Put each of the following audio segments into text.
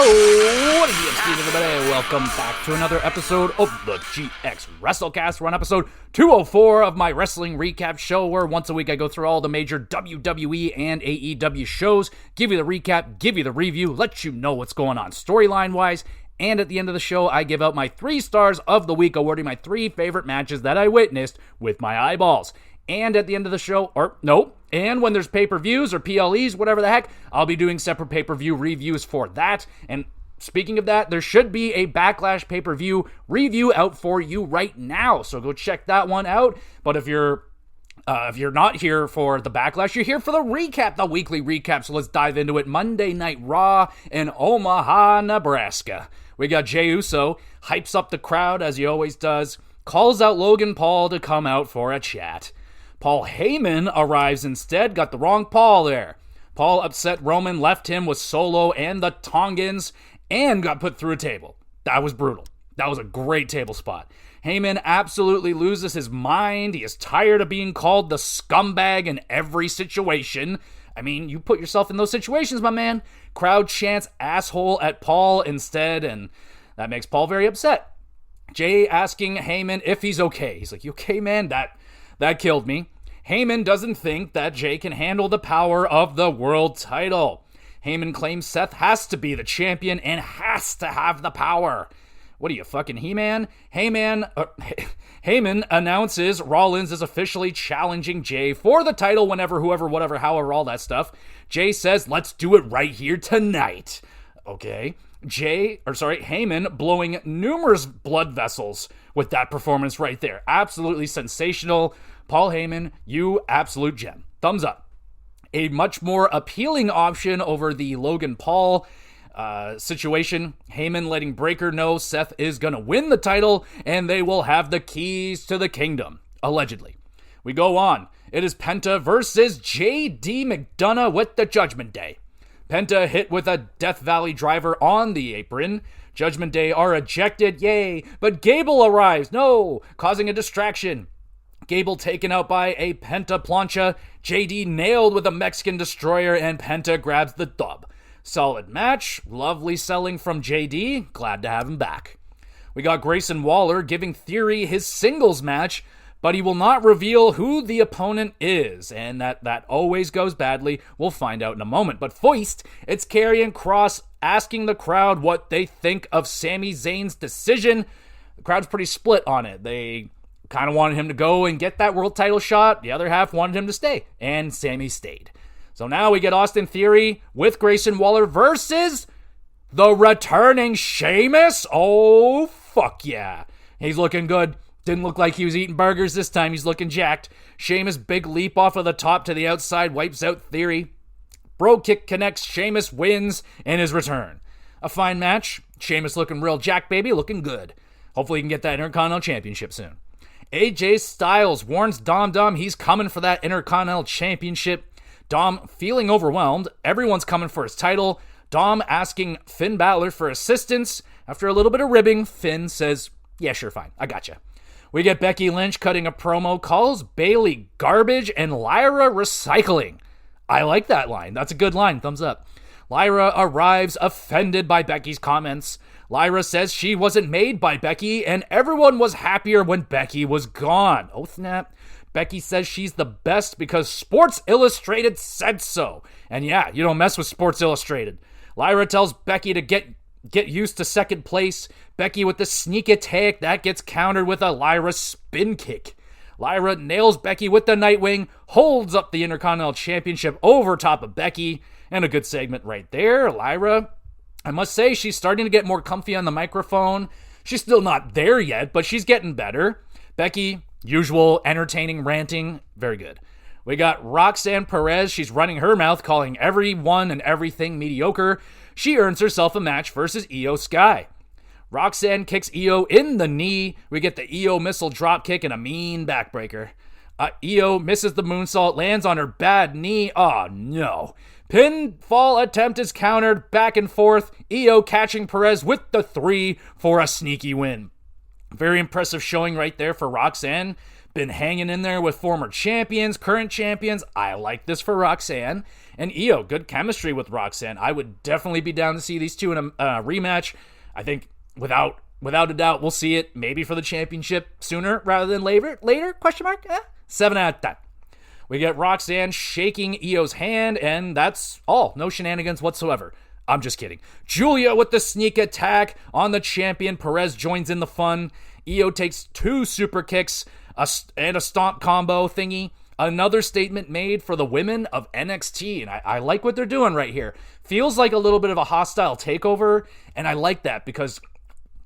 Oh, what is up, everybody? Welcome back to another episode of the GXWrestleCast. We're on episode 204 of my wrestling recap show, where once a week I go through all the major WWE and AEW shows, give you the recap, give you the review, let you know what's going on storyline-wise, and at the end of the show, I give out my 3 stars of the week, awarding my 3 favorite matches that I witnessed with my eyeballs. And at the end of the show, and when there's pay-per-views or PLEs, whatever the heck, I'll be doing separate pay-per-view reviews for that. And speaking of that, there should be a Backlash pay-per-view review out for you right now, so go check that one out. But if you're not here for the Backlash, you're here for the recap, the weekly recap. So let's dive into it. Monday Night Raw in Omaha, Nebraska. We got Jey Uso, hypes up the crowd as he always does, calls out Logan Paul to come out for a chat. Paul Heyman arrives instead, got the wrong Paul there. Paul upset Roman, left him with Solo and the Tongans, and got put through a table. That was brutal. That was a great table spot. Heyman absolutely loses his mind. He is tired of being called the scumbag in every situation. I mean, you put yourself in those situations, my man. Crowd chants asshole at Paul instead, and that makes Paul very upset. Jey asking Heyman if he's okay. He's like, "You okay, man? That killed me." Heyman doesn't think that Jey can handle the power of the world title. Heyman claims Seth has to be the champion and has to have the power. What are you, fucking He-Man? Heyman announces Rollins is officially challenging Jey for the title whenever, whoever, whatever, however, all that stuff. Jey says, "Let's do it right here tonight." Okay. Heyman blowing numerous blood vessels with that performance right there. Absolutely sensational. Paul Heyman, you absolute gem. Thumbs up. A much more appealing option over the Logan Paul situation. Heyman letting Breakker know Seth is going to win the title and they will have the keys to the kingdom. Allegedly. We go on. It is Penta versus J.D. McDonough with the Judgment Day. Penta hit with a Death Valley driver on the apron. Judgment Day are ejected, yay, but Gable arrives, no, causing a distraction. Gable taken out by a Penta plancha. JD nailed with a Mexican destroyer, and Penta grabs the dub. Solid match, lovely selling from JD, glad to have him back. We got Grayson Waller giving Theory his singles match, but he will not reveal who the opponent is, and that always goes badly. We'll find out in a moment. But first, it's Karrion Kross asking the crowd what they think of Sami Zayn's decision. The crowd's pretty split on it. They kind of wanted him to go and get that world title shot. The other half wanted him to stay, and Sami stayed. So now we get Austin Theory with Grayson Waller versus the returning Sheamus. Oh, fuck yeah. He's looking good. Didn't look like he was eating burgers this time. He's looking jacked. Sheamus big leap off of the top to the outside, wipes out Theory. Bro kick connects. Sheamus wins in his return. A fine match. Sheamus looking real jacked, baby, looking good. Hopefully he can get that Intercontinental Championship soon. AJ Styles warns Dom he's coming for that Intercontinental Championship. Dom feeling overwhelmed. Everyone's coming for his title. Dom asking Finn Balor for assistance. After a little bit of ribbing, Finn says, "Yeah, sure, fine. I gotcha." We get Becky Lynch cutting a promo, calls Bayley garbage and Lyra recycling. I like that line. That's a good line. Thumbs up. Lyra arrives offended by Becky's comments. Lyra says she wasn't made by Becky and everyone was happier when Becky was gone. Oh, snap. Becky says she's the best because Sports Illustrated said so. And yeah, you don't mess with Sports Illustrated. Lyra tells Becky to get used to second place. Becky with the sneak attack that gets countered with a Lyra spin kick. Lyra nails Becky with the Nightwing, holds up the Intercontinental Championship over top of Becky, and a good segment right there. Lyra, I must say, she's starting to get more comfy on the microphone. She's still not there yet, but she's getting better. Becky, usual entertaining ranting, very good. We got Roxanne Perez. She's running her mouth, calling everyone and everything mediocre. She earns herself a match versus Io Sky. Roxanne kicks Io in the knee. We get the Io missile drop kick and a mean backbreaker. Io misses the moonsault, lands on her bad knee. Oh no. Pinfall attempt is countered, back and forth. Io catching Perez with the 3 for a sneaky win. Very impressive showing right there for Roxanne. been hanging in there with former champions, current champions. I like this for Roxanne. And Io, good chemistry with Roxanne. I would definitely be down to see these two in a rematch. I think without a doubt, we'll see it maybe for the championship sooner rather than later? Question mark? 7 out of 10. We get Roxanne shaking Io's hand, and that's all. No shenanigans whatsoever. I'm just kidding. Julia with the sneak attack on the champion. Perez joins in the fun. Io takes 2 super kicks and a stomp combo thingy. Another statement made for the women of NXT, and I like what they're doing right here. Feels like a little bit of a hostile takeover, and I like that because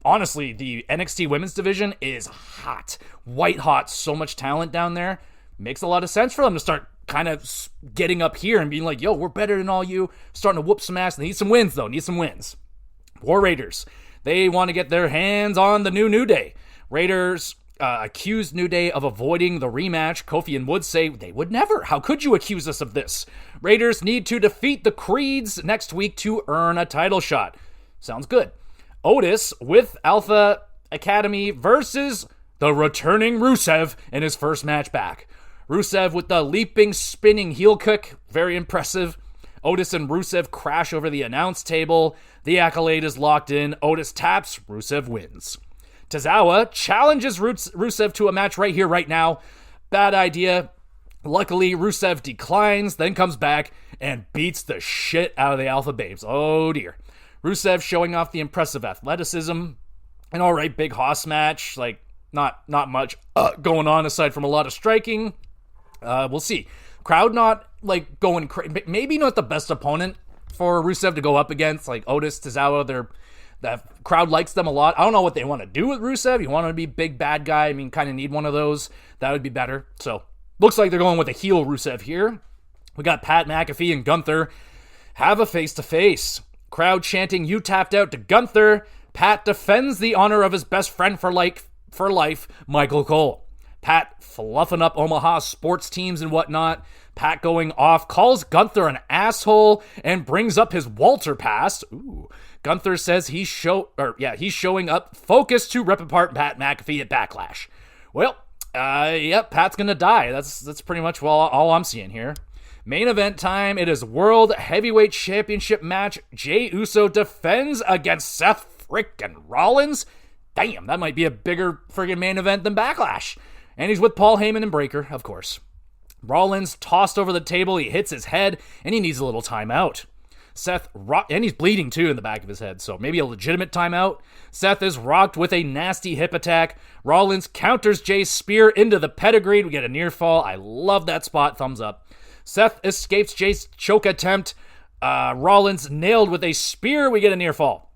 honestly, the NXT women's division is hot. White hot, so much talent down there. Makes a lot of sense for them to start kind of getting up here and being like, yo, we're better than all you. Starting to whoop some ass. They need some wins, though. Need some wins. War Raiders. They want to get their hands on the New Day. Raiders accused New Day of avoiding the rematch. Kofi and Woods say they would never. How could you accuse us of this? Raiders need to defeat the Creeds next week to earn a title shot. Sounds good. Otis with Alpha Academy versus the returning Rusev in his first match back. Rusev with the leaping, spinning heel kick. Very impressive. Otis and Rusev crash over the announce table. The accolade is locked in. Otis taps. Rusev wins. Tozawa challenges Rusev to a match right here, right now. Bad idea. Luckily, Rusev declines, then comes back and beats the shit out of the Alpha Babes. Oh dear. Rusev showing off the impressive athleticism. An alright big hoss match. Like, not much going on aside from a lot of striking. We'll see. Crowd not like going crazy. Maybe not the best opponent for Rusev to go up against. Like Otis, Tozawa, the crowd likes them a lot. I don't know what they want to do with Rusev. You want him to be big bad guy. I mean, kind of need one of those. That would be better. So, looks like they're going with a heel Rusev here. We got Pat McAfee and Gunther have a face-to-face. Crowd chanting, "You tapped out" to Gunther. Pat defends the honor of his best friend for life, Michael Cole. Pat fluffing up Omaha sports teams and whatnot. Pat going off, calls Gunther an asshole, and brings up his Walter past. Ooh. Gunther says he's showing up focused to rip apart Pat McAfee at Backlash. Well, Pat's gonna die. That's pretty much all I'm seeing here. Main event time. It is World Heavyweight Championship match. Jey Uso defends against Seth frickin' Rollins. Damn, that might be a bigger friggin' main event than Backlash. And he's with Paul Heyman and Breakker, of course. Rollins tossed over the table. He hits his head, and he needs a little timeout. And he's bleeding too in the back of his head, so maybe a legitimate timeout. Seth is rocked with a nasty hip attack. Rollins counters Jay's spear into the pedigree. We get a near fall. I love that spot. Thumbs up. Seth escapes Jay's choke attempt. Rollins nailed with a spear. We get a near fall.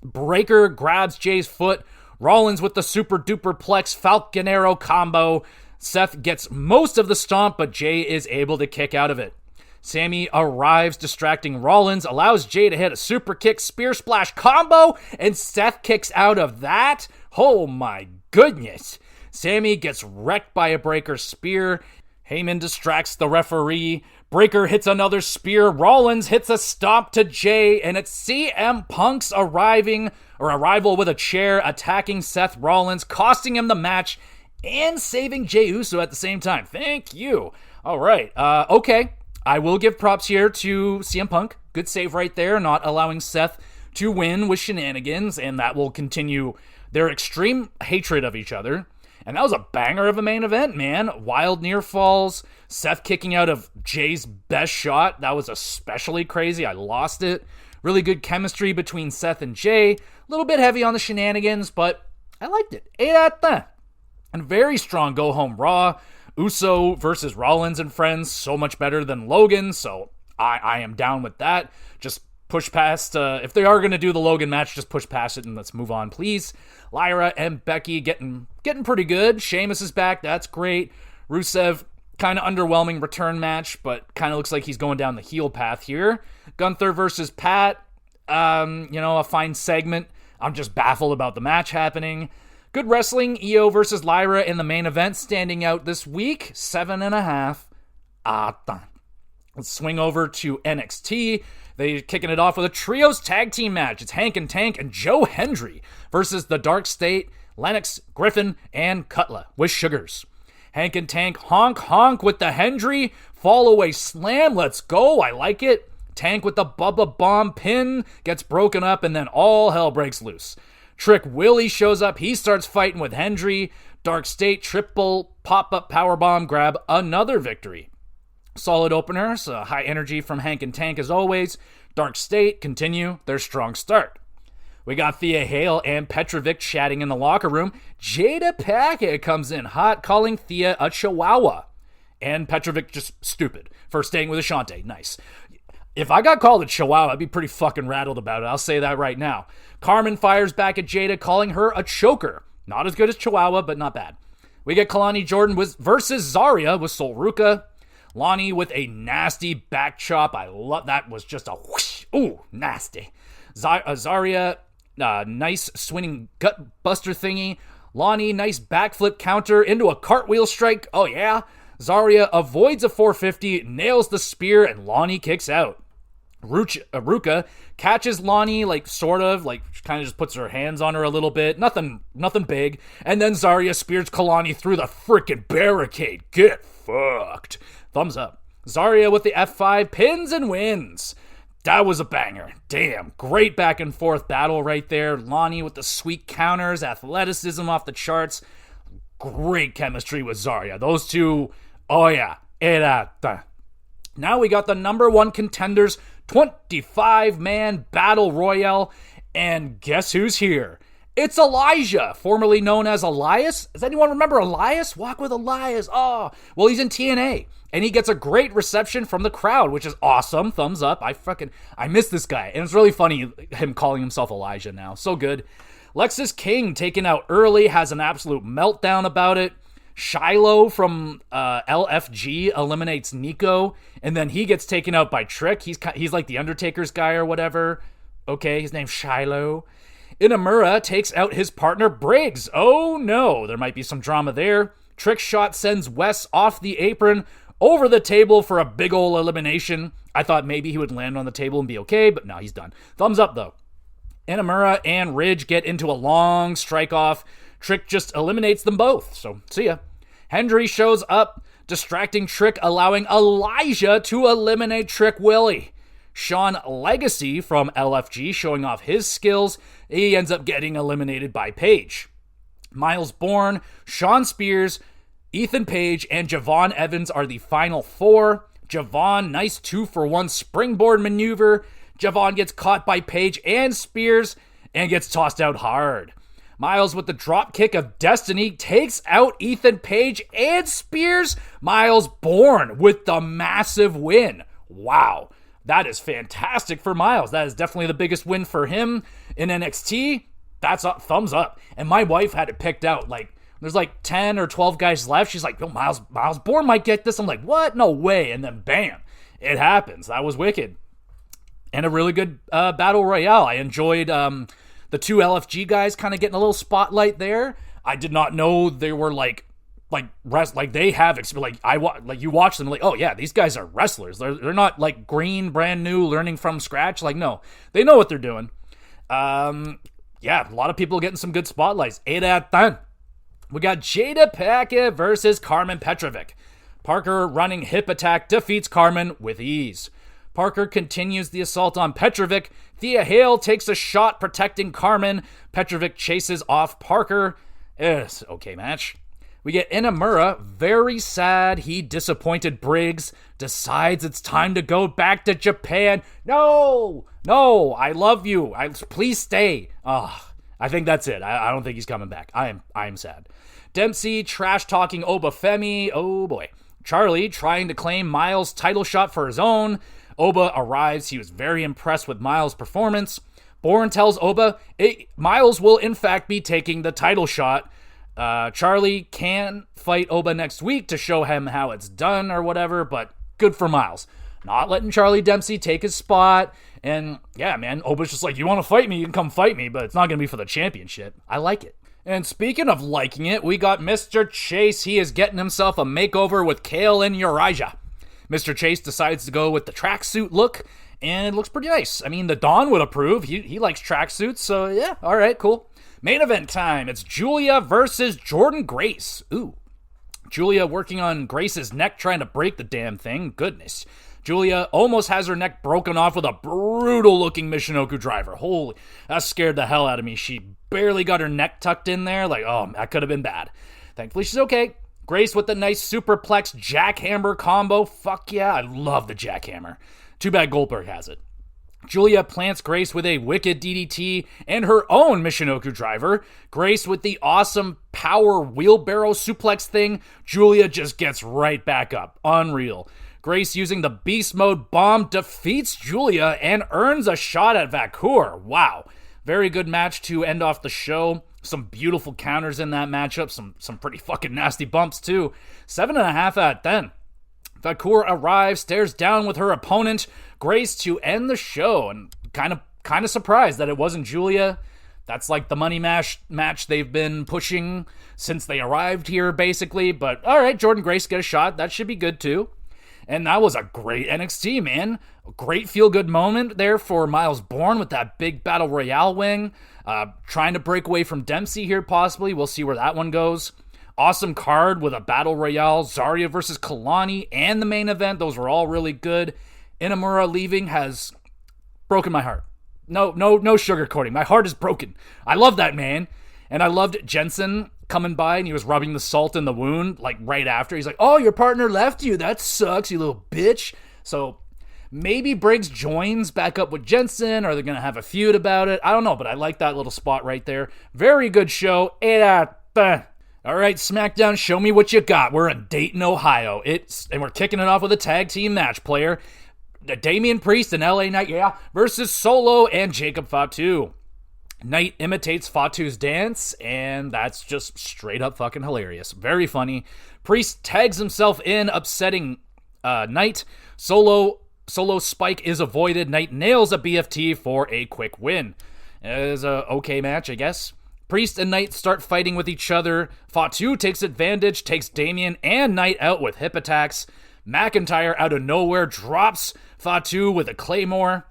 Breakker grabs Jay's foot. Rollins with the super duper plex Falconero combo. Seth gets most of the stomp, but Jay is able to kick out of it. Sammy arrives, distracting Rollins, allows Jay to hit a super kick spear splash combo, and Seth kicks out of that. Oh my goodness. Sammy gets wrecked by a Breakker spear. Heyman distracts the referee. Breakker hits another spear. Rollins hits a stomp to Jay, and it's CM Punk's arrival with a chair, attacking Seth Rollins, costing him the match, and saving Jey Uso at the same time. Thank you. All right. Okay. I will give props here to CM Punk. Good save right there, not allowing Seth to win with shenanigans, and that will continue their extreme hatred of each other. And that was a banger of a main event, man. Wild near falls, Seth kicking out of Jay's best shot. That was especially crazy. I lost it. Really good chemistry between Seth and Jay. A little bit heavy on the shenanigans, but I liked it. 8 out of 10. And very strong go-home Raw. Uso versus Rollins and friends, so much better than Logan, so I am down with that. Just push past, if they are going to do the Logan match, just push past it and let's move on, please. Lyra and Becky getting pretty good. Sheamus is back, that's great. Rusev, kind of underwhelming return match, but kind of looks like he's going down the heel path here. Gunther versus Pat, a fine segment. I'm just baffled about the match happening. Good wrestling, Io versus Lyra in the main event, standing out this week, 7.5. Let's swing over to NXT. They're kicking it off with a trios tag team match. It's Hank and Tank and Joe Hendry versus the Dark State, Lennox, Griffin, and Cutler with Sugars. Hank and Tank honk with the Hendry. Fall away slam. Let's go. I like it. Tank with the Bubba Bomb pin gets broken up, and then all hell breaks loose. Trick Willie shows up. He starts fighting with Hendry. Dark State triple pop-up powerbomb grab another victory. Solid opener, so high energy from Hank and Tank as always. Dark State continue their strong start. We got Thea Hale and Petrovic chatting in the locker room. Jada Packett comes in hot, calling Thea a chihuahua. And Petrovic just stupid for staying with Ashante. Nice. If I got called a chihuahua, I'd be pretty fucking rattled about it. I'll say that right now. Carmen fires back at Jada, calling her a choker. Not as good as chihuahua, but not bad. We get Kalani Jordan versus Zarya with Sol Ruka. Lonnie with a nasty back chop. I love that. Was just a whoosh. Ooh, nasty. Zarya, nice swinging gut buster thingy. Lonnie, nice backflip counter into a cartwheel strike. Oh yeah. Zarya avoids a 450, nails the spear, and Lonnie kicks out. Ruka catches Lonnie, kind of just puts her hands on her a little bit. Nothing big. And then Zarya spears Kalani through the freaking barricade. Get fucked. Thumbs up. Zarya with the F5 pins and wins. That was a banger. Damn. Great back and forth battle right there. Lonnie with the sweet counters, athleticism off the charts. Great chemistry with Zarya. Those two, oh yeah. Now we got the number one contenders 25-man battle royale. And guess who's here? It's Elijah, formerly known as Elias. Does anyone remember Elias? Walk with Elias. Oh, well, he's in TNA. And he gets a great reception from the crowd, which is awesome. Thumbs up. I miss this guy. And it's really funny, him calling himself Elijah now. So good. Lexis King taken out early, has an absolute meltdown about it. Shiloh from LFG eliminates Nico, and then he gets taken out by Trick. He's like the Undertaker's guy or whatever. Okay, his name's Shiloh. Inamura takes out his partner Briggs. Oh no, there might be some drama there. Trick shot sends Wes off the apron over the table for a big ol' elimination. I thought maybe he would land on the table and be okay, but no, he's done. Thumbs up though. Inamura and Ridge get into a long strike-off. Trick just eliminates them both, so see ya. Hendry shows up, distracting Trick, allowing Elijah to eliminate Trick Willie. Sean Legacy from LFG showing off his skills. He ends up getting eliminated by Page. Miles Bourne, Sean Spears, Ethan Page, and Javon Evans are the final four. Javon, nice 2-for-1 springboard maneuver. Javon gets caught by Page and Spears and gets tossed out hard. Miles with the drop kick of destiny takes out Ethan Page and Spears. Miles Bourne with the massive win. Wow, that is fantastic for Miles. That is definitely the biggest win for him in NXT. That's a thumbs up. And my wife had it picked out. There's 10 or 12 guys left. She's like, "Oh, Miles Bourne might get this." I'm like, "What? No way!" And then bam, it happens. That was wicked. And a really good battle royale. I enjoyed the two LFG guys kind of getting a little spotlight there. I did not know they were they have you watch them oh yeah, these guys are wrestlers. They're not green, brand new, learning from scratch. No, they know what they're doing. Yeah, a lot of people getting some good spotlights. 8 out of 10. We got Jada Packett versus Carmen Petrovic. Parker running hip attack defeats Carmen with ease. Parker continues the assault on Petrovic. Thea Hale takes a shot protecting Carmen. Petrovic chases off Parker. It's okay match. We get Inamura, very sad he disappointed Briggs, decides it's time to go back to Japan. No, I love you. Please stay. I think that's it. I don't think he's coming back. I am sad. Dempsey trash-talking Obafemi. Oh boy. Charlie trying to claim Miles' title shot for his own. Oba arrives. He was very impressed with Miles' performance. Bourne tells Oba Miles will in fact be taking the title shot. Charlie can fight Oba next week to show him how it's done or whatever, but good for Miles. Not letting Charlie Dempsey take his spot. And yeah, man, Oba's just like, you want to fight me, you can come fight me, but it's not going to be for the championship. I like it. And speaking of liking it, we got Mr. Chase. He is getting himself a makeover with Kale and Uriah. Mr. Chase decides to go with the tracksuit look, and it looks pretty nice. I mean, the Don would approve. He likes tracksuits, so yeah, all right, cool. Main event time. It's Julia versus Jordan Grace. Ooh. Julia working on Grace's neck, trying to break the damn thing. Goodness. Julia almost has her neck broken off with a brutal-looking Michinoku driver. Holy, that scared the hell out of me. She barely got her neck tucked in there. Like, oh, that could have been bad. Thankfully, she's okay. Grace with the nice superplex jackhammer combo. Fuck yeah, I love the jackhammer. Too bad Goldberg has it. Julia plants Grace with a wicked DDT and her own Michinoku driver. Grace with the awesome power wheelbarrow suplex thing. Julia just gets right back up. Unreal. Grace using the beast mode bomb defeats Julia and earns a shot at Vakur. Wow. Very good match to end off the show. Some beautiful counters in that matchup. Some pretty fucking nasty bumps too. 7.5 out of 10. Vakur arrives, stares down with her opponent, Grace, to end the show. And kind of surprised that it wasn't Julia. That's like the money match they've been pushing since they arrived here, basically. But all right, Jordan Grace get a shot. That should be good too. And that was a great NXT, man. A great feel-good moment there for Miles Bourne with that big Battle Royale wing. Trying to break away from Dempsey here, possibly. We'll see where that one goes. Awesome card with a Battle Royale, Zarya versus Kalani, and the main event. Those were all really good. Inamura leaving has broken my heart. No sugarcoating. My heart is broken. I love that man. And I loved Jensen coming by and he was rubbing the salt in the wound, like right after. He's like, oh, your partner left you. That sucks, you little bitch. So maybe Briggs joins back up with Jensen, or they're going to have a feud about it. I don't know, but I like that little spot right there. Very good show. 8 out of 10. All right, SmackDown, show me what you got. We're in Dayton, Ohio. And we're kicking it off with a tag team match, player. Damian Priest and LA Knight, versus Solo and Jacob Fatu. Knight imitates Fatu's dance, and that's just straight up fucking hilarious. Very funny. Priest tags himself in, upsetting Knight. Solo spike is avoided. Knight nails a BFT for a quick win. It is a okay match, I guess. Priest and Knight start fighting with each other. Fatu takes advantage, takes Damian and Knight out with hip attacks. McIntyre out of nowhere drops Fatu with a Claymore.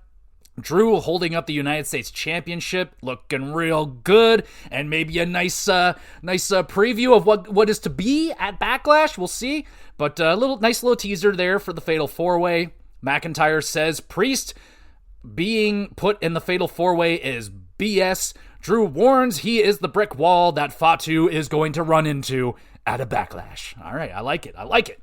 Drew holding up the United States Championship, looking real good, and maybe a nice preview of what is to be at Backlash. We'll see, but a nice little teaser there for the Fatal 4-Way. McIntyre says Priest being put in the Fatal 4-Way is BS. Drew warns he is the brick wall that Fatu is going to run into at a Backlash. All right, I like it.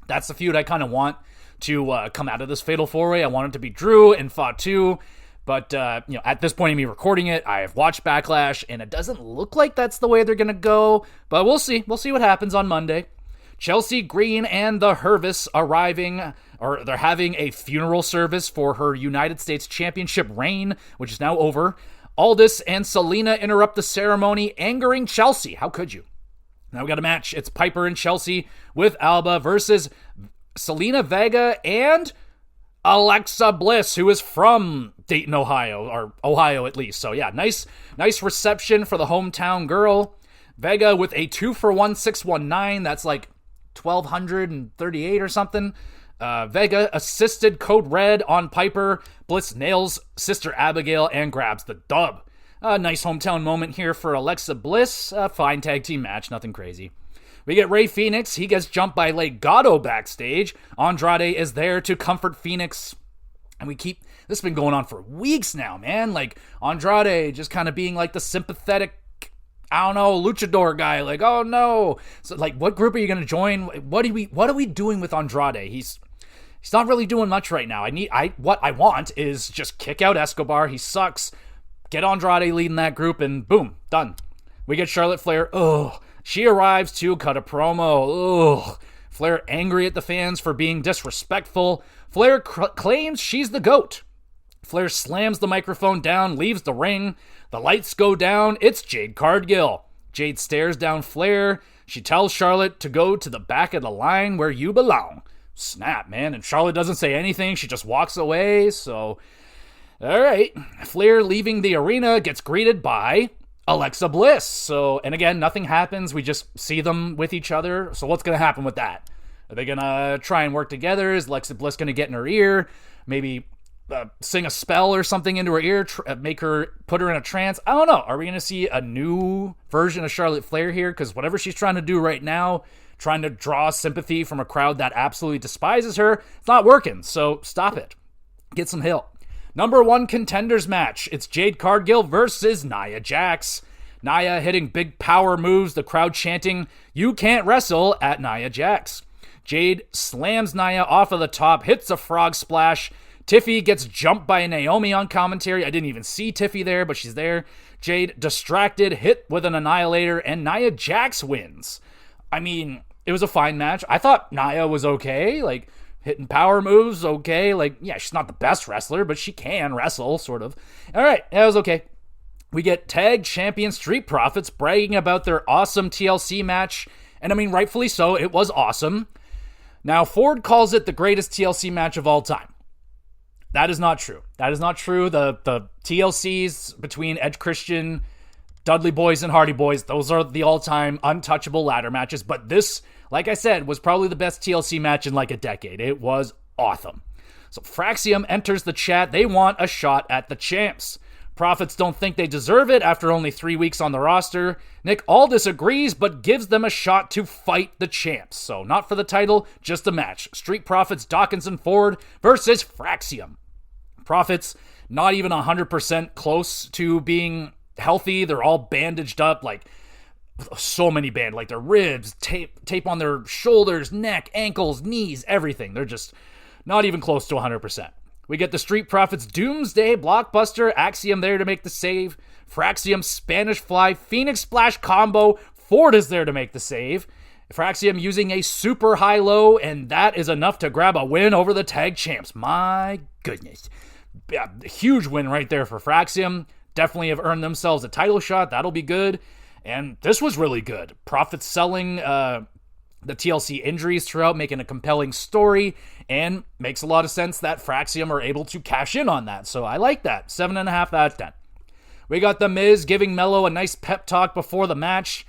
That's the feud I kind of want to come out of this Fatal 4-Way. I want it to be Drew and Fatu, but at this point of me recording it, I have watched Backlash, and it doesn't look like that's the way they're going to go, but we'll see. We'll see what happens on Monday. Chelsea Green and the Hervis arriving, or they're having a funeral service for her United States Championship reign, which is now over. Aldis and Selena interrupt the ceremony, angering Chelsea. How could you? Now we got a match. It's Piper and Chelsea with Alba versus Selena Vega and Alexa Bliss, who is from Dayton, Ohio, or Ohio at least. So yeah, nice reception for the hometown girl. Vega with a 2-for-1 619. That's like 1,238 or something. Vega assisted Code Red on Piper. Bliss nails Sister Abigail and grabs the dub. A nice hometown moment here for Alexa Bliss. A fine tag team match, nothing crazy. We get Rey Fenix. He gets jumped by Legado backstage. Andrade is there to comfort Phoenix. And this has been going on for weeks now, man. Like, Andrade just kind of being like the sympathetic, I don't know, luchador guy. Like, oh no. So, like, what group are you going to join? What are we doing with Andrade? He's not really doing much right now. What I want is just kick out Escobar. He sucks. Get Andrade leading that group, and boom, done. We get Charlotte Flair. Ugh. She arrives to cut a promo. Ugh. Flair angry at the fans for being disrespectful. Flair claims she's the GOAT. Flair slams the microphone down, leaves the ring. The lights go down. It's Jade Cargill. Jade stares down Flair. She tells Charlotte to go to the back of the line where you belong. Snap, man. And Charlotte doesn't say anything. She just walks away. So, all right. Flair leaving the arena gets greeted by Alexa Bliss. So, and again, nothing happens. We just see them with each other. So what's going to happen with that? Are they going to try and work together? Is Alexa Bliss going to get in her ear? Maybe sing a spell or something into her ear, put her in a trance? I don't know. Are we going to see a new version of Charlotte Flair here? Because whatever she's trying to do right now trying to draw sympathy from a crowd that absolutely despises her. It's not working, so stop it. Get some help. Number 1 contenders match. It's Jade Cargill versus Nia Jax. Nia hitting big power moves, the crowd chanting, "You can't wrestle" at Nia Jax. Jade slams Nia off of the top, hits a frog splash. Tiffy gets jumped by Naomi on commentary. I didn't even see Tiffy there, but she's there. Jade distracted, hit with an annihilator, and Nia Jax wins. I mean, it was a fine match. I thought Nia was okay, like hitting power moves, okay. Like, yeah, she's not the best wrestler, but she can wrestle, sort of. All right, that was okay. We get tag champion Street Profits bragging about their awesome TLC match, and I mean, rightfully so, it was awesome. Now, Ford calls it the greatest TLC match of all time. That is not true. That is not true. The TLCs between Edge Christian, Dudley Boys, and Hardy Boys, those are the all-time untouchable ladder matches. But this, like I said, was probably the best TLC match in like a decade. It was awesome. So Fraxium enters the chat. They want a shot at the champs. Profits don't think they deserve it after only 3 weeks on the roster. Nick Aldis agrees, but gives them a shot to fight the champs. So not for the title, just a match. Street Profits, Dawkins, and Ford versus Fraxium. Profits, not even 100% close to being healthy. They're all bandaged up, like so many like their ribs, tape on their shoulders, neck, ankles, knees, everything. They're just not even close to 100%. We get the Street Profits Doomsday Blockbuster, Axiom there to make the save, Fraxium Spanish Fly, Phoenix Splash combo, Ford is there to make the save, Fraxium using a super high-low, and that is enough to grab a win over the tag champs. My goodness. Yeah, huge win right there for Fraxium. Definitely have earned themselves a title shot. That'll be good. And this was really good. Profits selling the TLC injuries throughout, making a compelling story, and makes a lot of sense that Fraxium are able to cash in on that. So I like that. 7.5 out of 10. We got The Miz giving Melo a nice pep talk before the match.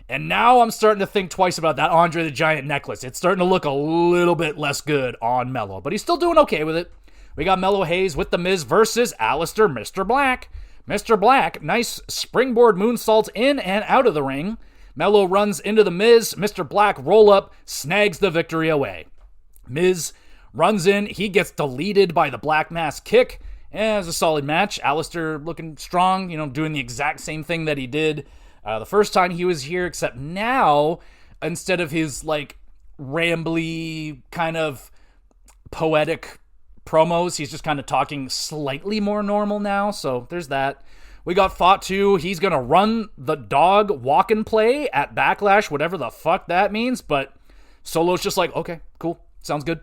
And now I'm starting to think twice about that Andre the Giant necklace. It's starting to look a little bit less good on Melo, but he's still doing okay with it. We got Melo Hayes with The Miz versus Alistair Mr. Black. Mr. Black, nice springboard moonsault in and out of the ring. Melo runs into The Miz. Mr. Black roll up, snags the victory away. Miz runs in. He gets deleted by the Black Mass kick. And it was a solid match. Alistair looking strong, doing the exact same thing that he did the first time he was here, except now, instead of his rambly kind of poetic promos, he's just kind of talking slightly more normal now. So there's that. We got Fatu. He's going to run the dog walk and play at Backlash, whatever the fuck that means. But Solo's just like, okay, cool. Sounds good.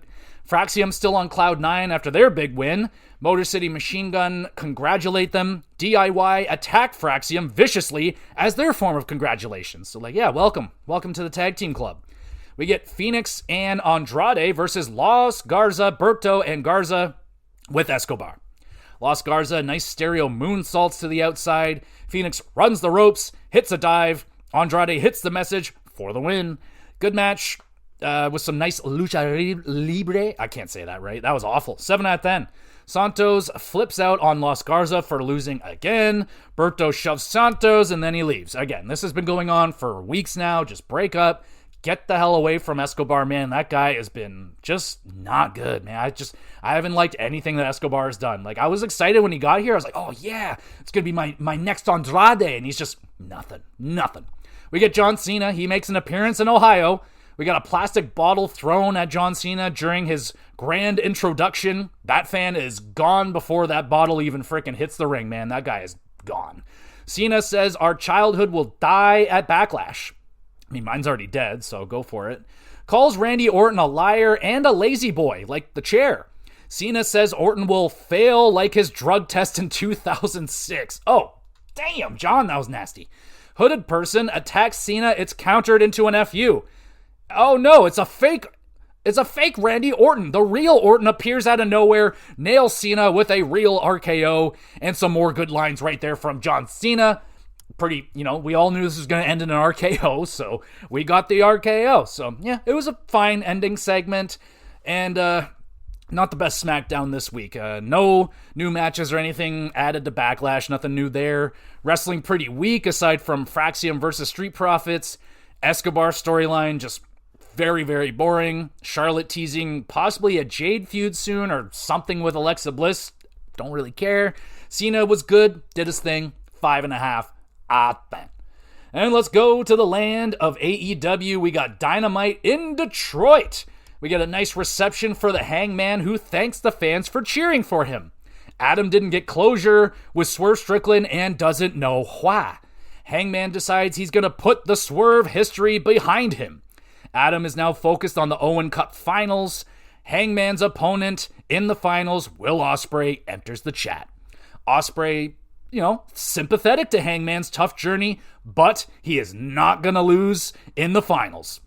Fraxium still on Cloud 9 after their big win. Motor City Machine Gun congratulate them. DIY attack Fraxium viciously as their form of congratulations. So yeah, welcome. Welcome to the tag team club. We get Phoenix and Andrade versus Los Garza, Berto, and Garza with Escobar. Los Garza, nice stereo moonsaults to the outside. Phoenix runs the ropes, hits a dive. Andrade hits the message for the win. Good match with some nice lucha libre. I can't say that right. That was awful. 7 out of 10. Santos flips out on Los Garza for losing again. Berto shoves Santos and then he leaves. Again, this has been going on for weeks now. Just break up. Get the hell away from Escobar, man. That guy has been just not good, man. I haven't liked anything that Escobar has done. I was excited when he got here. I was like, oh yeah, it's going to be my next Andrade. And he's just nothing. We get John Cena. He makes an appearance in Ohio. We got a plastic bottle thrown at John Cena during his grand introduction. That fan is gone before that bottle even freaking hits the ring, man. That guy is gone. Cena says our childhood will die at Backlash. I mean, mine's already dead, so go for it. Calls Randy Orton a liar and a lazy boy, like the chair. Cena says Orton will fail like his drug test in 2006. Oh, damn, John, that was nasty. Hooded person attacks Cena. It's countered into an FU. Oh no, it's a fake Randy Orton. The real Orton appears out of nowhere, nails Cena with a real RKO, and some more good lines right there from John Cena. Pretty, we all knew this was going to end in an RKO, so we got the RKO. So, yeah, it was a fine ending segment, and not the best SmackDown this week. No new matches or anything added to Backlash, nothing new there. Wrestling pretty weak, aside from Fraxium versus Street Profits. Escobar storyline just Very, very boring. Charlotte teasing possibly a Jade feud soon or something with Alexa Bliss. Don't really care. Cena was good, did his thing. 5.5 out of 10. And let's go to the land of AEW. We got Dynamite in Detroit. We get a nice reception for the Hangman, who thanks the fans for cheering for him. Adam didn't get closure with Swerve Strickland and doesn't know why. Hangman decides he's going to put the Swerve history behind him. Adam is now focused on the Owen Cup finals. Hangman's opponent in the finals, Will Ospreay, enters the chat. Ospreay, sympathetic to Hangman's tough journey, but he is not going to lose in the finals.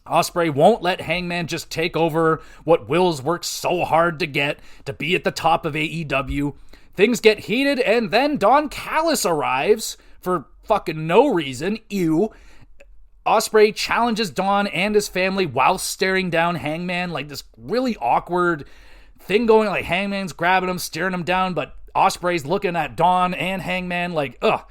Ospreay won't let Hangman just take over what Will's worked so hard to get to be at the top of AEW. Things get heated, and then Don Callis arrives for fucking no reason. Ew. Ospreay challenges Don and his family while staring down Hangman, like this really awkward thing going, like Hangman's grabbing him, staring him down, but Ospreay's looking at Don and Hangman like, ugh.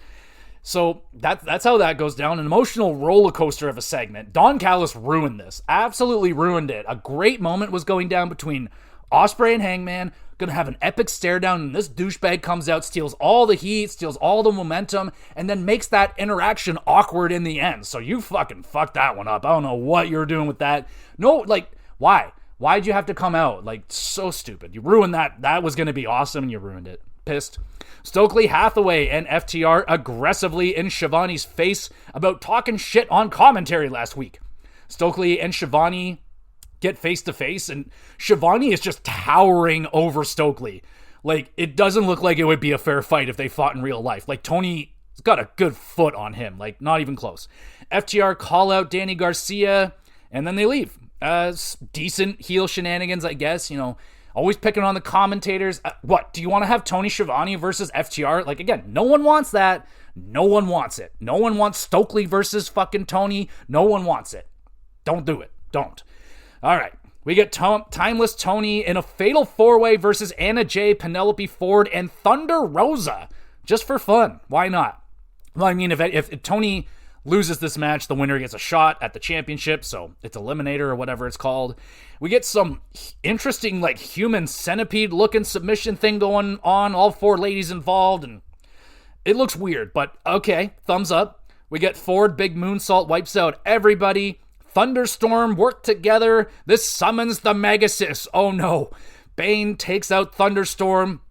So that's how that goes down. An emotional roller coaster of a segment. Don Callis ruined this. Absolutely ruined it. A great moment was going down between Ospreay and Hangman. Gonna have an epic stare down, and this douchebag comes out, steals all the heat, steals all the momentum, and then makes that interaction awkward in the end. So you fucking fucked that one up. I don't know what you're doing with that. No, like, why? Why'd you have to come out? Like, so stupid. You ruined that. That was gonna be awesome, and you ruined it. Pissed. Stokely Hathaway and FTR aggressively in Shivani's face about talking shit on commentary last week. Stokely and Shivani get face to face, and Shivani is just towering over Stokely. Like, it doesn't look like it would be a fair fight if they fought in real life. Like, Tony's got a good foot on him. Like, not even close. FTR call out Danny Garcia, and then they leave. Decent heel shenanigans, I guess, Always picking on the commentators. What? Do you want to have Tony Schiavone versus FTR? Like, again, no one wants that. No one wants it. No one wants Stokely versus fucking Tony. No one wants it. Don't do it. Don't. All right. We get Timeless Tony in a fatal four-way versus Anna Jay, Penelope Ford, and Thunder Rosa. Just for fun. Why not? Well, I mean, if Tony loses this match, the winner gets a shot at the championship, so it's Eliminator or whatever it's called. We get some interesting, like, human centipede-looking submission thing going on, all four ladies involved, and it looks weird, but okay, thumbs up. We get Ford, big moonsault, wipes out everybody. Thunderstorm work together. This summons the Megasis. Oh no. Bane takes out Thunderstorm.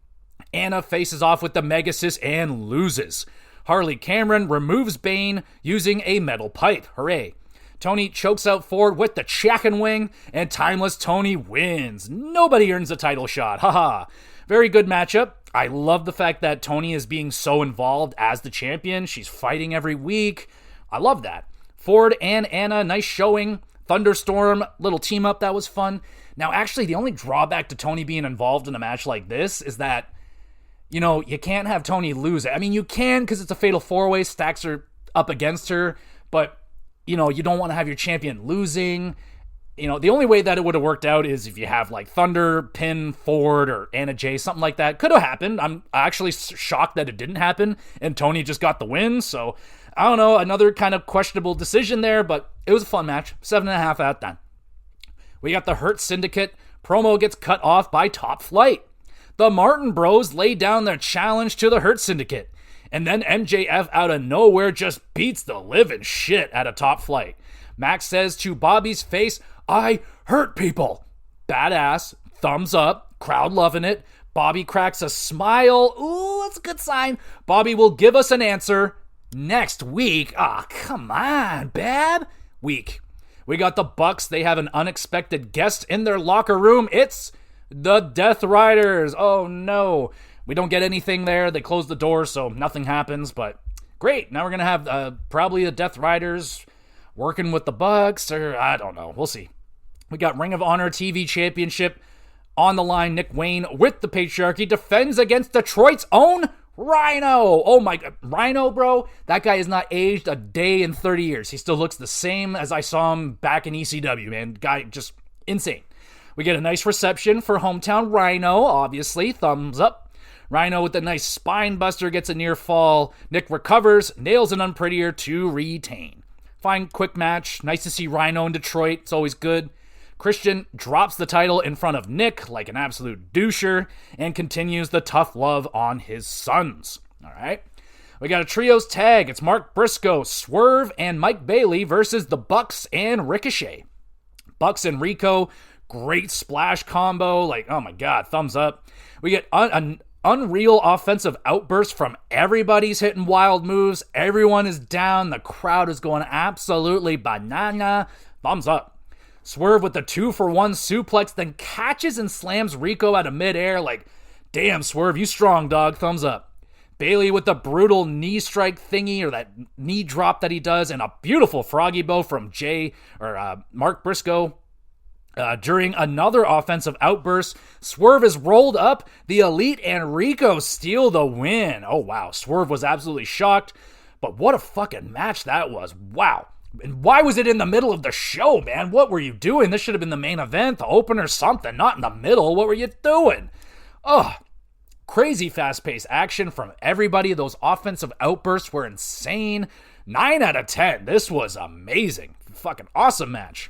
Anna faces off with the Megasis and loses. Harley Cameron removes Bane using a metal pipe. Hooray. Tony chokes out Ford with the chicken wing, and Timeless Tony wins. Nobody earns a title shot. Haha. Very good matchup. I love the fact that Tony is being so involved as the champion. She's fighting every week. I love that. Ford and Anna, nice showing. Thunderstorm, little team up, that was fun. Now, actually, the only drawback to Tony being involved in a match like this is that, you can't have Tony lose it. I mean, you can because it's a fatal four-way, stacks are up against her, but, you don't want to have your champion losing. The only way that it would have worked out is if you have, like, Thunder, Pin, Ford, or Anna Jay, something like that. Could have happened. I'm actually shocked that it didn't happen, and Tony just got the win, so I don't know, another kind of questionable decision there, but it was a fun match. 7.5 out of 10. We got the Hurt Syndicate. Promo gets cut off by Top Flight. The Martin Bros lay down their challenge to the Hurt Syndicate. And then MJF out of nowhere just beats the living shit out of Top Flight. Max says to Bobby's face, "I hurt people." Badass. Thumbs up. Crowd loving it. Bobby cracks a smile. Ooh, that's a good sign. Bobby will give us an answer next week. Come on, Bab. Week. We got the Bucks. They have an unexpected guest in their locker room. It's the Death Riders. Oh no. We don't get anything there. They close the door, so nothing happens, but great. Now we're going to have probably the Death Riders working with the Bucks, or I don't know. We'll see. We got Ring of Honor TV Championship on the line. Nick Wayne with the Patriarchy defends against Detroit's own Rhino. Oh my God. Rhino, bro. That guy has not aged a day in 30 years. He still looks the same as I saw him back in ECW, man. Guy just insane. We get a nice reception for hometown Rhino, obviously. Thumbs up. Rhino with a nice spine buster gets a near fall. Nick recovers, nails an unprettier to retain. fine, quick match. Nice to see Rhino in Detroit. It's always good. Christian drops the title in front of Nick like an absolute doucher and continues the tough love on his sons. All right. We got a trios tag. It's Mark Briscoe, Swerve, and Mike Bailey versus the Bucks and Ricochet. Bucks and Rico, great splash combo. Like, oh my God, thumbs up. We get an unreal offensive outburst from everybody's hitting wild moves. Everyone is down. The crowd is going absolutely banana. Thumbs up. Swerve with the 2-for-1 suplex, then catches and slams Rico out of midair. Like, damn, Swerve, you strong, dog. Thumbs up. Bailey with the brutal knee strike thingy, or that knee drop that he does, and a beautiful froggy bow from Mark Briscoe. During another offensive outburst, Swerve is rolled up. The Elite and Rico steal the win. Oh, wow. Swerve was absolutely shocked. But what a fucking match that was. Wow. And why was it in the middle of the show, man? What were you doing? This should have been the main event, the opener, something. Not in the middle. What were you doing? Oh, crazy fast-paced action from everybody. Those offensive outbursts were insane. 9 out of 10. This was amazing. Fucking awesome match.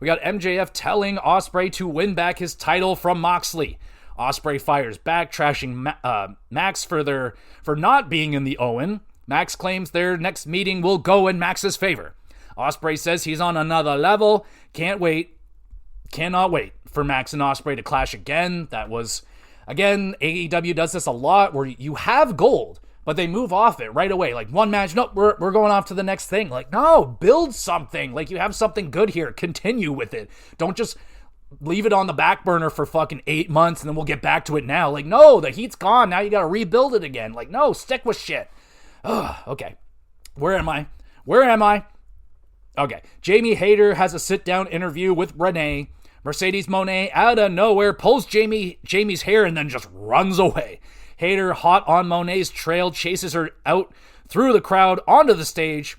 We got MJF telling Ospreay to win back his title from Moxley. Ospreay fires back, trashing Max for not being in the Owen. Max claims their next meeting will go in Max's favor. Ospreay says he's on another level. Cannot wait for Max and Ospreay to clash again. That was, again, AEW does this a lot where you have gold, but they move off it right away. Like, one match, nope, we're going off to the next thing. Like, no, build something. Like, you have something good here. Continue with it. Don't just leave it on the back burner for fucking 8 months and then we'll get back to it now. Like, no, the heat's gone. Now you got to rebuild it again. Like, no, stick with shit. Ugh, okay. Where am I? Okay. Jamie Hayter has a sit-down interview with Renee. Mercedes Moné out of nowhere pulls Jamie's hair and then just runs away. Hayter, hot on Moné's trail, chases her out through the crowd onto the stage.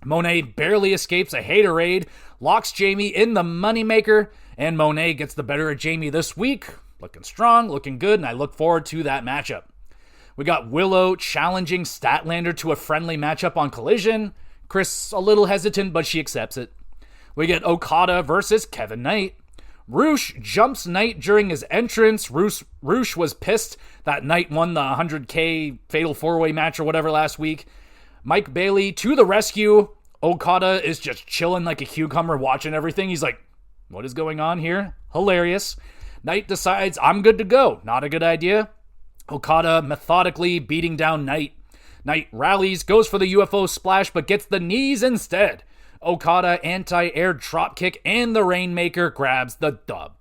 Moné barely escapes a Haterade, locks Jamie in the moneymaker, and Moné gets the better of Jamie this week. Looking strong, looking good, and I look forward to that matchup. We got Willow challenging Statlander to a friendly matchup on Collision. Chris a little hesitant, but she accepts it. We get Okada versus Kevin Knight. Roosh jumps Knight during his entrance. Roosh was pissed that Knight won the 100K Fatal 4-Way match or whatever last week. Mike Bailey to the rescue. Okada is just chilling like a cucumber watching everything. He's like, what is going on here? Hilarious. Knight decides, I'm good to go. Not a good idea. Okada methodically beating down Knight. Knight rallies, goes for the UFO splash, but gets the knees instead. Okada anti-air dropkick and the Rainmaker grabs the dub.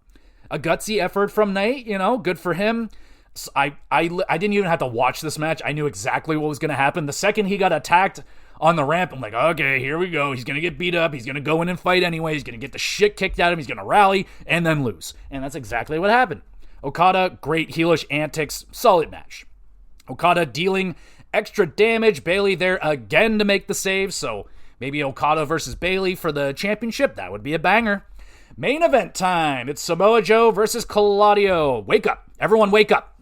A gutsy effort from Knight, good for him. I didn't even have to watch this match. I knew exactly what was going to happen. The second he got attacked on the ramp, I'm like, okay, here we go. He's going to get beat up. He's going to go in and fight anyway. He's going to get the shit kicked out of him. He's going to rally and then lose. And that's exactly what happened. Okada, great heelish antics, solid match. Okada dealing extra damage. Bailey there again to make the save, so maybe Okada versus Bailey for the championship. That would be a banger. Main event time. It's Samoa Joe versus Claudio. Wake up. Everyone wake up.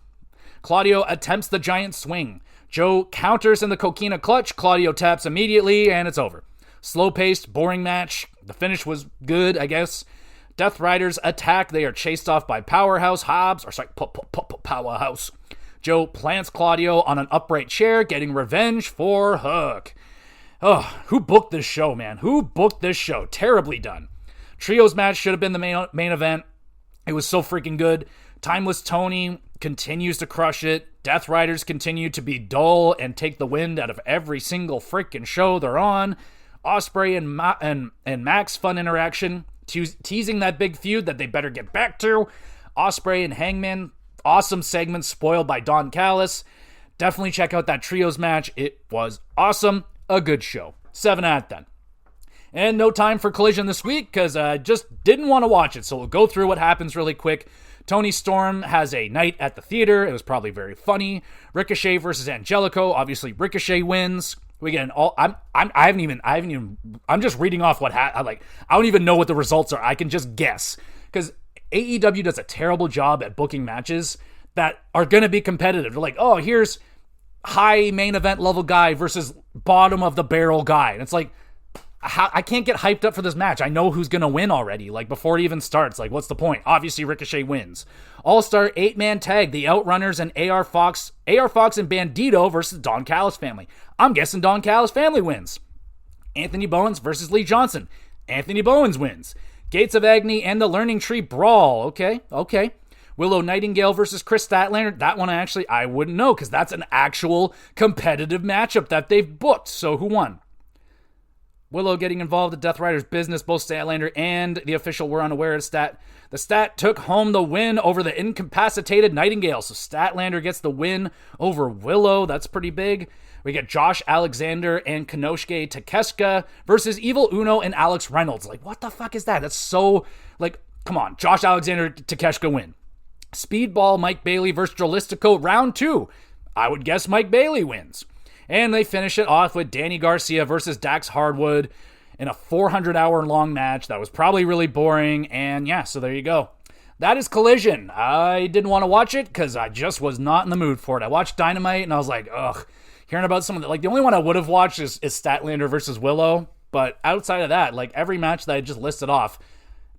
Claudio attempts the giant swing. Joe counters in the Coquina clutch. Claudio taps immediately, and it's over. Slow-paced, boring match. The finish was good, I guess. Death Riders attack. They are chased off by Powerhouse Hobbs. Powerhouse. Joe plants Claudio on an upright chair, getting revenge for Hook. Oh, who booked this show, man? Who booked this show? Terribly done. Trios match should have been the main event. It was so freaking good. Timeless Tony continues to crush it. Death Riders continue to be dull and take the wind out of every single freaking show they're on. Ospreay and Max, fun interaction, teasing that big feud that they better get back to. Ospreay and Hangman, awesome segment spoiled by Don Callis. Definitely check out that Trios match. It was awesome. A good show. 7 out of 10. And no time for Collision this week because I just didn't want to watch it. So we'll go through what happens really quick. Tony Storm has a night at the theater. It was probably very funny. Ricochet versus Angelico. Obviously, Ricochet wins. We get an all. I'm just reading off what I don't even know what the results are. I can just guess because AEW does a terrible job at booking matches that are going to be competitive. They're like, oh, here's high main event level guy versus bottom of the barrel guy, and it's like, I can't get hyped up for this match. I know who's going to win already. Like, before it even starts, like, what's the point? Obviously, Ricochet wins. All-Star 8-man tag, the Outrunners and AR Fox and Bandito versus Don Callis family. I'm guessing Don Callis family wins. Anthony Bowens versus Lee Johnson. Anthony Bowens wins. Gates of Agony and the Learning Tree Brawl. Okay. Willow Nightingale versus Chris Statlander. That one I wouldn't know, because that's an actual competitive matchup that they've booked. So who won? Willow getting involved in Death Rider's business. Both Statlander and the official were unaware of Stat. The Stat took home the win over the incapacitated Nightingale. So Statlander gets the win over Willow. That's pretty big. We get Josh Alexander and Konosuke Takeshita versus Evil Uno and Alex Reynolds. Like, what the fuck is that? That's so, like, come on. Josh Alexander, Takeshita win. Speedball Mike Bailey versus Drolistico round 2. I would guess Mike Bailey wins. And they finish it off with Danny Garcia versus Dax Hardwood in a 400-hour-long match that was probably really boring. And yeah, so there you go. That is Collision. I didn't want to watch it because I just was not in the mood for it. I watched Dynamite and I was like, ugh. Hearing about some of the, like, the only one I would have watched is Statlander versus Willow. But outside of that, like, every match that I just listed off,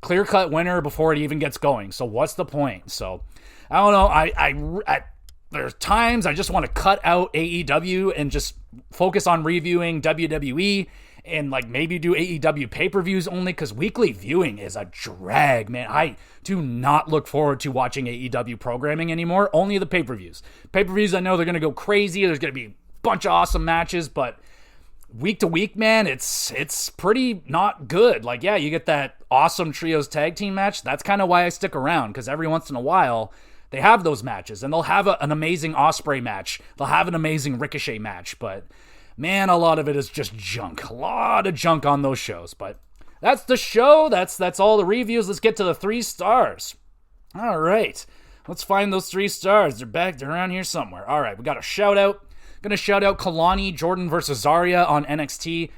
clear-cut winner before it even gets going. So what's the point? So, I don't know. There's times I just want to cut out AEW and just focus on reviewing WWE and, like, maybe do AEW pay-per-views only, because weekly viewing is a drag, man. I do not look forward to watching AEW programming anymore. Only the pay-per-views. Pay-per-views, I know they're going to go crazy. There's going to be a bunch of awesome matches, but week to week, man, it's pretty not good. Like, yeah, you get that awesome trios tag team match. That's kind of why I stick around, because every once in a while they have those matches, and they'll have an amazing Ospreay match. They'll have an amazing Ricochet match, but man, a lot of it is just junk. A lot of junk on those shows, but that's the show. That's all the reviews. Let's get to the 3 stars. All right, let's find those 3 stars. They're back. They're around here somewhere. All right, we got a shout out. Gonna shout out Kalani Jordan versus Zarya on NXT.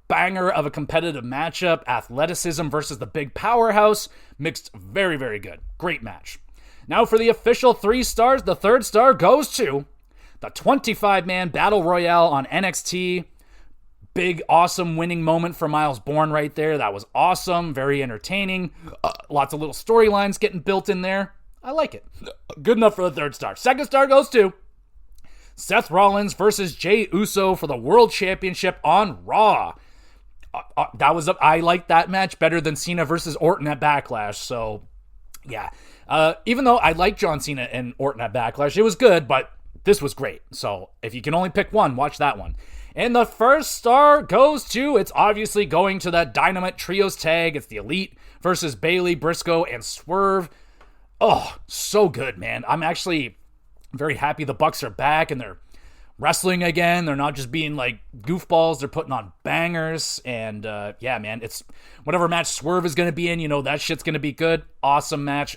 Banger of a competitive matchup. Athleticism versus the big powerhouse. Mixed very, very good. Great match. Now for the official 3 stars, the 3rd star goes to the 25-man Battle Royale on NXT. Big, awesome winning moment for Miles Bourne right there. That was awesome. Very entertaining. Lots of little storylines getting built in there. I like it. Good enough for the 3rd star. 2nd star goes to Seth Rollins versus Jey Uso for the World Championship on Raw. I liked that match better than Cena versus Orton at Backlash. So, yeah. Even though I like John Cena and Orton at Backlash, it was good, but this was great. So, if you can only pick one, watch that one. And the 1st star goes to, it's obviously going to that Dynamite Trios tag. It's the Elite versus Bayley, Briscoe, and Swerve. Oh, so good, man. I'm actually very happy the Bucks are back and they're wrestling again. They're not just being like goofballs. They're putting on bangers. And yeah, man, it's whatever match Swerve is going to be in, you know, that shit's going to be good. Awesome match.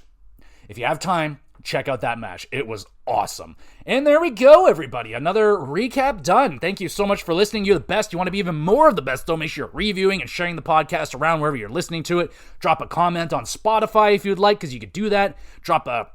If you have time, check out that match. It was awesome. And there we go, everybody. Another recap done. Thank you so much for listening. You're the best. You want to be even more of the best, though, make sure you're reviewing and sharing the podcast around wherever you're listening to it. Drop a comment on Spotify if you'd like, because you could do that. Drop a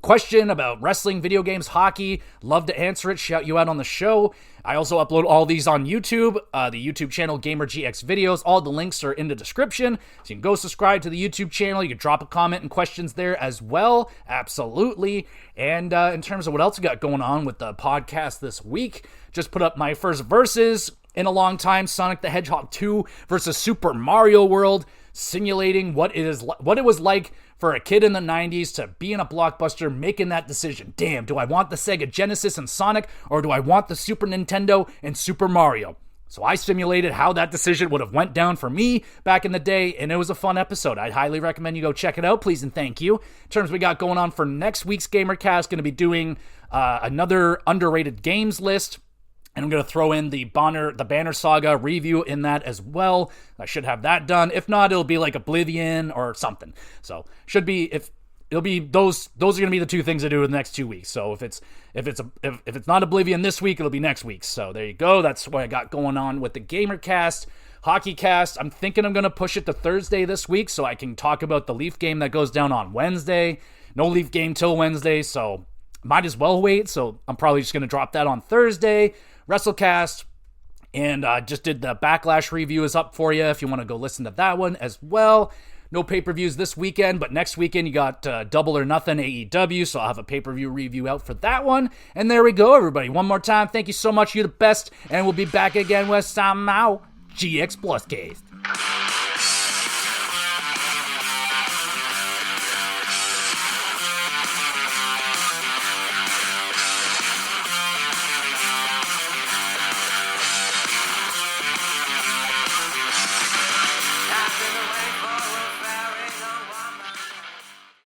question about wrestling, video games, hockey. Love to answer it. Shout you out on the show. I also upload all these on YouTube, the YouTube channel Gamer GX Videos. All the links are in the description, so you can go subscribe to the YouTube channel. You can drop a comment and questions there as well. Absolutely. And in terms of what else we got going on with the podcast this week, just put up my first verses in a long time, Sonic the Hedgehog 2 versus Super Mario World, simulating what it was like for a kid in the 90s to be in a Blockbuster making that decision. Damn, do I want the Sega Genesis and Sonic, or do I want the Super Nintendo and Super Mario? So I simulated how that decision would have went down for me back in the day, and it was a fun episode. I'd highly recommend you go check it out, please and thank you. In terms we got going on for next week's GamerCast, going to be doing another underrated games list. And I'm going to throw in the Banner Saga review in that as well. I should have that done. If not, it'll be like Oblivion or something. So should be, if it'll be those are going to be the 2 things I do in the next 2 weeks. So if it's not Oblivion this week, it'll be next week. So there you go. That's what I got going on with the GamerCast. HockeyCast, I'm thinking I'm going to push it to Thursday this week so I can talk about the Leaf game that goes down on Wednesday. No Leaf game till Wednesday, so might as well wait. So I'm probably just going to drop that on Thursday. WrestleCast, And just did the Backlash review is up for you if you want to go listen to that one as well. No pay-per-views this weekend, but next weekend you got Double or Nothing AEW, so I'll have a pay-per-view review out for that one. And there we go, everybody. One more time, thank you so much. You're the best, and we'll be back again with some GXWrestleCast.